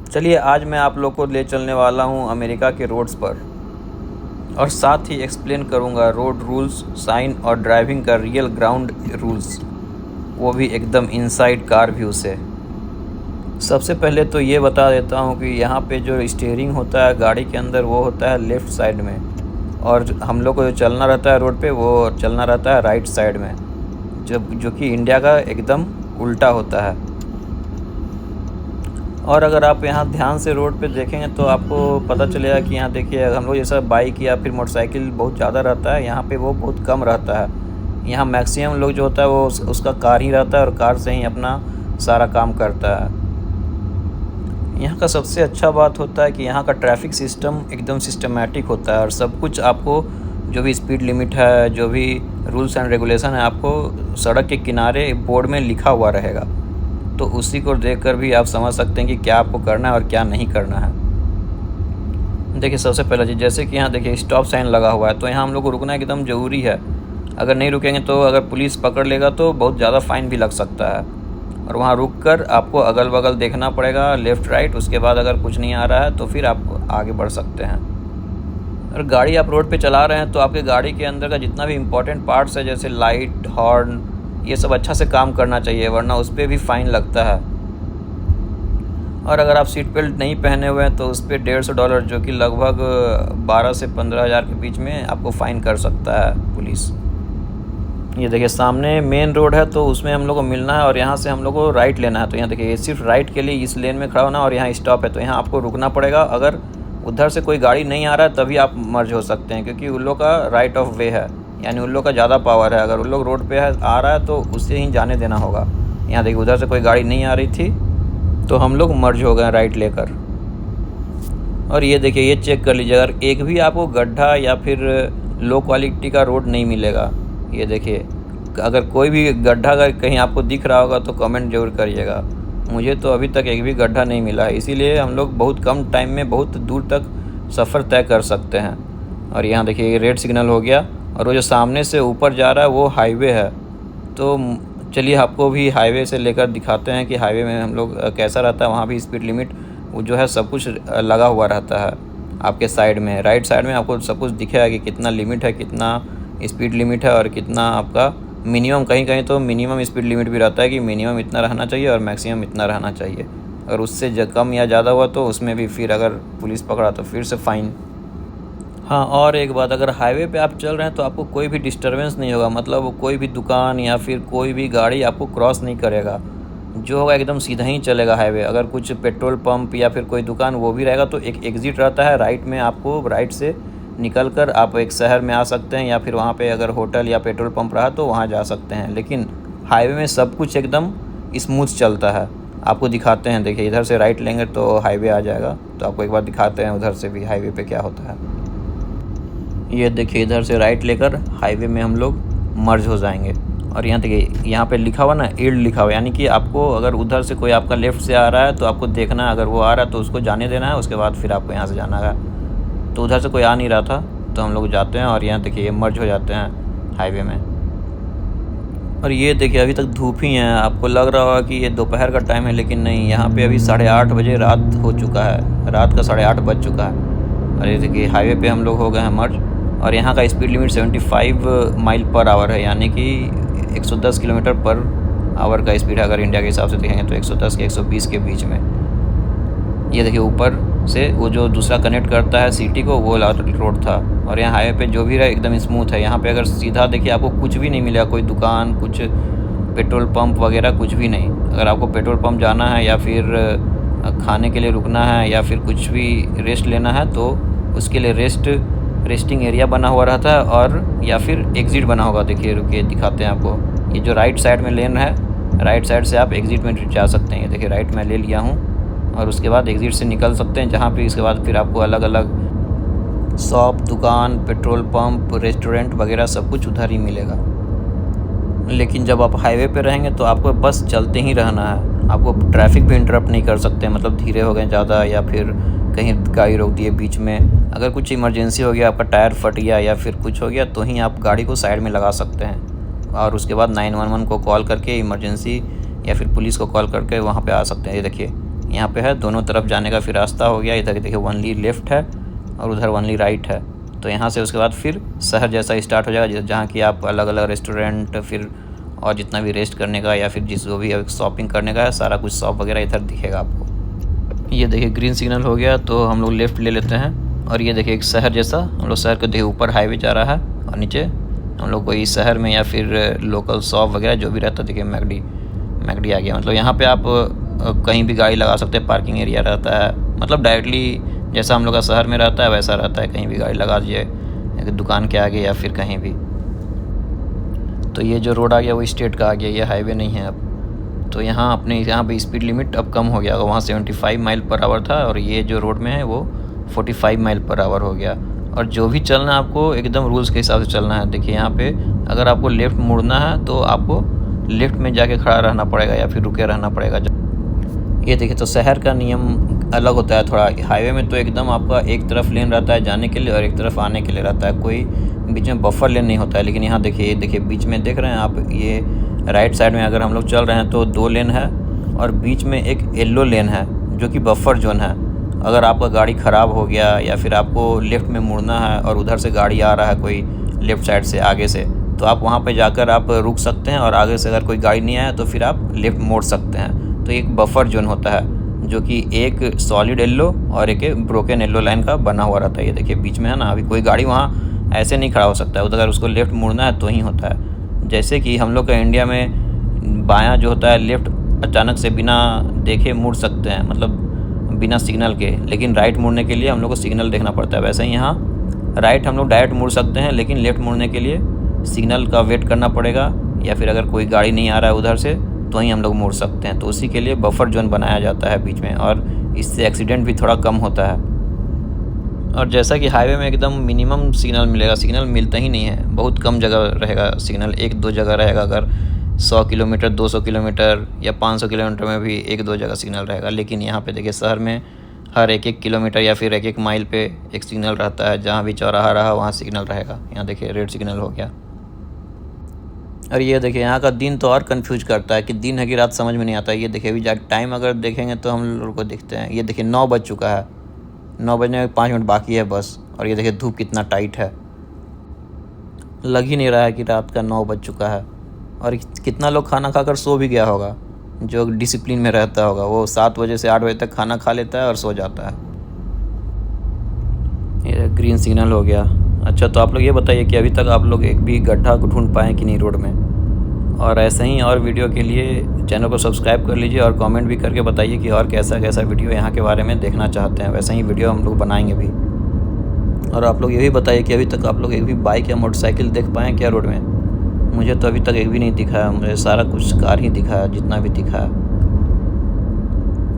चलिए आज मैं आप लोग को ले चलने वाला हूँ अमेरिका के रोड्स पर और साथ ही एक्सप्लेन करूँगा रोड रूल्स, साइन और ड्राइविंग का रियल ग्राउंड रूल्स, वो भी एकदम इनसाइड कार व्यू से। सबसे पहले तो ये बता देता हूँ कि यहाँ पे जो स्टीयरिंग होता है गाड़ी के अंदर वो होता है लेफ़्ट साइड में, और हम लोग को जो चलना रहता है रोड पे वो चलना रहता है राइट साइड में, जो कि इंडिया का एकदम उल्टा होता है। और अगर आप यहाँ ध्यान से रोड पे देखेंगे तो आपको पता चलेगा कि यहाँ देखिए हम लोग जैसा बाइक या फिर मोटरसाइकिल बहुत ज़्यादा रहता है, यहाँ पे वो बहुत कम रहता है। यहाँ मैक्सिमम लोग जो होता है वो उसका कार ही रहता है और कार से ही अपना सारा काम करता है। यहाँ का सबसे अच्छा बात होता है कि यहाँ का ट्रैफिक सिस्टम एकदम सिस्टमेटिक होता है और सब कुछ आपको जो भी स्पीड लिमिट है, जो भी रूल्स एंड रेगुलेशन है, आपको सड़क के किनारे बोर्ड में लिखा हुआ रहेगा। तो उसी को देखकर भी आप समझ सकते हैं कि क्या आपको करना है और क्या नहीं करना है। देखिए सबसे पहला चीज़, जैसे कि यहाँ देखिए स्टॉप साइन लगा हुआ है, तो यहाँ हम लोग को रुकना एकदम ज़रूरी है। अगर नहीं रुकेंगे तो अगर पुलिस पकड़ लेगा तो बहुत ज़्यादा फ़ाइन भी लग सकता है। और वहाँ रुक कर आपको अगल बगल देखना पड़ेगा, लेफ़्ट राइट, उसके बाद अगर कुछ नहीं आ रहा है तो फिर आप आगे बढ़ सकते हैं। अगर गाड़ी आप रोड पे चला रहे हैं तो आपके गाड़ी के अंदर का जितना भी इम्पोर्टेंट पार्ट्स है जैसे लाइट, हॉर्न, ये सब अच्छा से काम करना चाहिए, वरना उस पर भी फ़ाइन लगता है। और अगर आप सीट बेल्ट नहीं पहने हुए हैं तो उस पर $150, जो कि लगभग 12 से 15 हज़ार के बीच में आपको फ़ाइन कर सकता है पुलिस। ये देखिए सामने मेन रोड है तो उसमें हम लोग को मिलना है और यहाँ से हम लोग को राइट लेना है। तो यहाँ देखिए सिर्फ राइट के लिए इस लेन में खड़ा होना और यहाँ स्टॉप है, तो यहाँ आपको रुकना पड़ेगा। अगर उधर से कोई गाड़ी नहीं आ रहा है तभी आप मर्ज हो सकते हैं, क्योंकि उन लोग का राइट ऑफ वे है, यानी उन लोग का ज़्यादा पावर है। अगर उन लोग रोड पे आ रहा है तो उससे ही जाने देना होगा। यहाँ देखिए उधर से कोई गाड़ी नहीं आ रही थी तो हम लोग मर्ज हो गए राइट लेकर। और ये देखिए ये चेक कर लीजिए, अगर एक भी आपको गड्ढा या फिर लो क्वालिटी का रोड नहीं मिलेगा। ये देखिए अगर कोई भी गड्ढा अगर कहीं आपको दिख रहा होगा तो कमेंट ज़रूर करिएगा। मुझे तो अभी तक एक भी गड्ढा नहीं मिला है, इसीलिए हम लोग बहुत कम टाइम में बहुत दूर तक सफ़र तय कर सकते हैं। और यहाँ देखिए ये रेड सिग्नल हो गया और वो जो सामने से ऊपर जा रहा है वो हाईवे है। तो चलिए आपको भी हाईवे से लेकर दिखाते हैं कि हाईवे में हम लोग कैसा रहता है। वहाँ भी स्पीड लिमिट वो जो है सब कुछ लगा हुआ रहता है। आपके साइड में राइट साइड में आपको सब कुछ दिखेगा कि कितना लिमिट है, कितना स्पीड लिमिट है और कितना आपका मिनिमम, कहीं कहीं तो मिनिमम स्पीड लिमिट भी रहता है कि मिनिमम इतना रहना चाहिए और मैक्सिमम इतना रहना चाहिए। अगर उससे कम या ज़्यादा हुआ तो उसमें भी फिर अगर पुलिस पकड़ा तो फिर से फ़ाइन। हाँ, और एक बात, अगर हाईवे पे आप चल रहे हैं तो आपको कोई भी डिस्टरबेंस नहीं होगा, मतलब कोई भी दुकान या फिर कोई भी गाड़ी आपको क्रॉस नहीं करेगा। जो होगा एकदम सीधा ही चलेगा हाईवे। अगर कुछ पेट्रोल पंप या फिर कोई दुकान वो भी रहेगा तो एक एग्ज़िट रहता है राइट में, आपको राइट से निकल कर आप एक शहर में आ सकते हैं, या फिर वहाँ पे अगर होटल या पेट्रोल पंप रहा तो वहाँ जा सकते हैं। लेकिन हाईवे में सब कुछ एकदम स्मूथ चलता है। आपको दिखाते हैं, देखिए इधर से राइट लेंगे तो हाईवे आ जाएगा, तो आपको एक बार दिखाते हैं उधर से भी हाईवे पे क्या होता है। ये देखिए इधर से राइट लेकर हाईवे में हम लोग मर्ज हो जाएंगे। और यहाँ देखिए यहाँ पे लिखा हुआ ना, ईल्ड लिखा हुआ, यानी कि आपको अगर उधर से कोई आपका लेफ़्ट से आ रहा है तो आपको देखना है, अगर वो आ रहा है तो उसको जाने देना है, उसके बाद फिर आपको यहाँ से जाना है। तो उधर से कोई आ नहीं रहा था तो हम लोग जाते हैं और यहाँ देखिए ये मर्ज हो जाते हैं हाईवे में। और ये देखिए अभी तक धूप ही है, आपको लग रहा होगा कि ये दोपहर का टाइम है, लेकिन नहीं, यहाँ पे अभी 8:30 बजे रात हो चुका है, रात का 8:30 बज चुका है। और ये देखिए हाईवे पे हम लोग हो गए हैं मर्ज। और यहाँ का speed limit 75 mile per hour है, यानी कि 110 किलोमीटर पर आवर का स्पीड है। अगर इंडिया के हिसाब से देखेंगे तो 110 के 120 के बीच में। ये देखिए ऊपर से वो जो दूसरा कनेक्ट करता है सिटी को, वो रोड था। और यहाँ हाईवे पे जो भी रहा एकदम स्मूथ है। यहाँ पे अगर सीधा देखिए आपको कुछ भी नहीं मिलेगा, कोई दुकान, कुछ पेट्रोल पंप वगैरह कुछ भी नहीं। अगर आपको पेट्रोल पंप जाना है या फिर खाने के लिए रुकना है या फिर कुछ भी रेस्ट लेना है तो उसके लिए रेस्टिंग एरिया बना हुआ रहता है, और या फिर एग्ज़िट बना होगा। देखिए रुकिए दिखाते हैं आपको। ये जो राइट साइड में लेन है, राइट साइड से आप एग्ज़िट में जा सकते हैं। ये देखिए राइट में ले लिया हूँ और उसके बाद एग्ज़िट से निकल सकते हैं, जहाँ पे इसके बाद फिर आपको अलग अलग शॉप, दुकान, पेट्रोल पंप, रेस्टोरेंट वगैरह सब कुछ उधर ही मिलेगा। लेकिन जब आप हाईवे पे रहेंगे तो आपको बस चलते ही रहना है, आपको ट्रैफिक भी इंटरप्ट नहीं कर सकते, मतलब धीरे हो गए ज़्यादा या फिर कहीं गाड़ी रोक दिए बीच में। अगर कुछ इमरजेंसी हो गया, आपका टायर फट गया या फिर कुछ हो गया तो ही आप गाड़ी को साइड में लगा सकते हैं और उसके बाद 911 को कॉल करके इमरजेंसी या फिर पुलिस को कॉल करके वहाँ पे आ सकते हैं। ये देखिए यहाँ पे है, दोनों तरफ जाने का फिर रास्ता हो गया। इधर देखिए ओनली लेफ़्ट है और उधर ओनली राइट है। तो यहाँ से उसके बाद फिर शहर जैसा स्टार्ट हो जाएगा, जहाँ कि आप अलग अलग रेस्टोरेंट फिर और जितना भी रेस्ट करने का या फिर जो भी शॉपिंग करने का है, सारा कुछ शॉप वगैरह इधर दिखेगा आपको। ये देखिए ग्रीन सिग्नल हो गया तो हम लोग लेफ़्ट ले लेते हैं। और ये देखिए एक शहर जैसा, हम लोग शहर के देखिए ऊपर हाईवे जा रहा है और नीचे हम लोग कोई शहर में या फिर लोकल शॉप वगैरह जो भी रहता है। देखिए मैकडी आ गया। मतलब यहाँ पे आप कहीं भी गाड़ी लगा सकते हैं, पार्किंग एरिया रहता है। मतलब डायरेक्टली जैसा हम लोग का शहर में रहता है वैसा रहता है, कहीं भी गाड़ी लगा दीजिए दुकान के आगे या फिर कहीं भी। तो ये जो रोड आ गया वो स्टेट का आ गया, ये हाईवे नहीं है अब। तो यहाँ पे स्पीड लिमिट अब कम हो गया, वहाँ 75 माइल पर आवर था और ये जो रोड में है वो 45 माइल पर आवर हो गया। और जो भी चलना है आपको एकदम रूल्स के हिसाब से चलना है। देखिए यहाँ पे अगर आपको लेफ़्ट मुड़ना है तो आपको लेफ़्ट में जाके खड़ा रहना पड़ेगा या फिर रुके रहना पड़ेगा। ये देखिए तो शहर का नियम अलग होता है थोड़ा। हाईवे में तो एकदम आपका एक तरफ लेन रहता है जाने के लिए और एक तरफ आने के लिए रहता है, कोई बीच में बफर लेन नहीं होता है। लेकिन यहाँ देखिए बीच में देख रहे हैं आप, ये राइट साइड में अगर हम लोग चल रहे हैं तो 2 लेन है और बीच में एक येलो लेन है जो कि बफर जोन है। अगर आपका गाड़ी ख़राब हो गया या फिर आपको लेफ़्ट में मुड़ना है और उधर से गाड़ी आ रहा है कोई लेफ़्ट साइड से आगे से, तो आप वहाँ पे जाकर आप रुक सकते हैं और आगे से अगर कोई गाड़ी नहीं आया तो फिर आप लेफ़्ट मोड़ सकते हैं। तो एक बफर जोन होता है जो कि एक सॉलिड येलो और एक ब्रोकन येलो लाइन का बना हुआ रहता है। ये देखिए बीच में है ना, अभी कोई गाड़ी वहाँ ऐसे नहीं खड़ा हो सकता है, उधर अगर उसको लेफ़्ट मुड़ना है तो ही होता है। जैसे कि हम लोग का इंडिया में बायाँ जो होता है लेफ़्ट अचानक से बिना देखे मुड़ सकते हैं, मतलब बिना सिग्नल के। लेकिन राइट मुड़ने के लिए हम लोग को सिग्नल देखना पड़ता है। वैसे ही यहाँ राइट हम लोग डायरेक्ट मुड़ सकते हैं, लेकिन लेफ़्ट मुड़ने के लिए सिग्नल का वेट करना पड़ेगा या फिर अगर कोई गाड़ी नहीं आ रहा है उधर से तो ही हम लोग मुड़ सकते हैं। तो उसी के लिए बफर जोन बनाया जाता है बीच में और इससे एक्सीडेंट भी थोड़ा कम होता है। और जैसा कि हाईवे में एकदम मिनिमम सिग्नल मिलेगा, सिग्नल मिलता ही नहीं है, बहुत कम जगह रहेगा सिग्नल, 1-2 जगह रहेगा। अगर 100 किलोमीटर 200 किलोमीटर या 500 किलोमीटर में भी 1-2 जगह सिग्नल रहेगा। लेकिन यहाँ पे देखिए शहर में हर 1-1 किलोमीटर या फिर 1-1 माइल पे एक सिग्नल रहता है, जहाँ भी चौराहा रहा वहाँ सिग्नल रहेगा। यहाँ देखिए रेड सिग्नल हो गया। और ये देखिए यहाँ का दिन तो और कंफ्यूज करता है कि दिन है कि रात समझ में नहीं आता है। ये देखिए अभी टाइम अगर देखेंगे तो हम लोग को दिखते हैं, ये देखिए 9 बज चुका है, 9 बजने में 5 मिनट बाकी है बस। और ये देखिए धूप कितना टाइट है, लग ही नहीं रहा है कि रात का 9 बज चुका है। और कितना लोग खाना खाकर सो भी गया होगा, जो डिसिप्लिन में रहता होगा वो 7 बजे से 8 बजे तक खाना खा लेता है और सो जाता है। ये ग्रीन सिग्नल हो गया। अच्छा तो आप लोग ये बताइए कि अभी तक आप लोग एक भी गड्ढा ढूंढ पाए कि नहीं रोड में। और ऐसे ही और वीडियो के लिए चैनल को सब्सक्राइब कर लीजिए और कमेंट भी करके बताइए कि और कैसा कैसा वीडियो यहाँ के बारे में देखना चाहते हैं। वैसे ही वीडियो हम लोग बनाएंगे भी। और आप लोग ये भी बताइए कि अभी तक आप लोग एक भी बाइक या मोटरसाइकिल देख पाएँ क्या रोड में। मुझे तो अभी तक एक भी नहीं दिखा है, मुझे सारा कुछ कार ही दिखा है जितना भी दिखा है।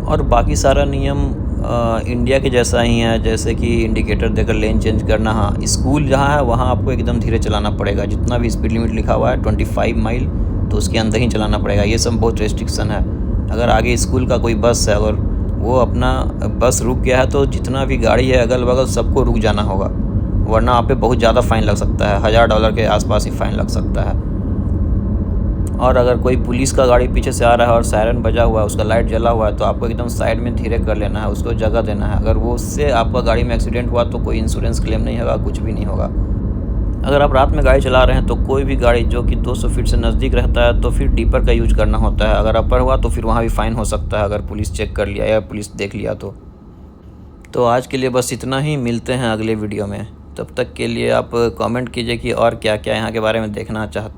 और बाकी सारा नियम इंडिया के जैसा ही है, जैसे कि इंडिकेटर देकर लेन चेंज करना। हाँ, स्कूल जहाँ है वहाँ आपको एकदम धीरे चलाना पड़ेगा, जितना भी स्पीड लिमिट लिखा हुआ है 25 माइल तो उसके अंदर ही चलाना पड़ेगा। ये सब बहुत रेस्ट्रिक्शन है। अगर आगे स्कूल का कोई बस है, अगर वो अपना बस रुक गया है तो जितना भी गाड़ी है अगल बगल सबको रुक जाना होगा, वरना आप पे बहुत ज़्यादा फ़ाइन लग सकता है, $1000 के आसपास ही फ़ाइन लग सकता है। और अगर कोई पुलिस का गाड़ी पीछे से आ रहा है और सायरन बजा हुआ है, उसका लाइट जला हुआ है, तो आपको एकदम साइड में धीरे कर लेना है, उसको जगह देना है। अगर वो उससे आपका गाड़ी में एक्सीडेंट हुआ तो कोई इंश्योरेंस क्लेम नहीं होगा, कुछ भी नहीं होगा। अगर आप रात में गाड़ी चला रहे हैं तो कोई भी गाड़ी जो कि 200 फीट से नज़दीक रहता है तो फिर डीपर का यूज करना होता है। अगर अपर हुआ तो फिर वहाँ भी फ़ाइन हो सकता है, अगर पुलिस चेक कर लिया या पुलिस देख लिया तो आज के लिए बस इतना ही। मिलते हैं अगले वीडियो में, तब तक के लिए आप कमेंट कीजिए कि और क्या क्या यहाँ के बारे में देखना चाहते हैं।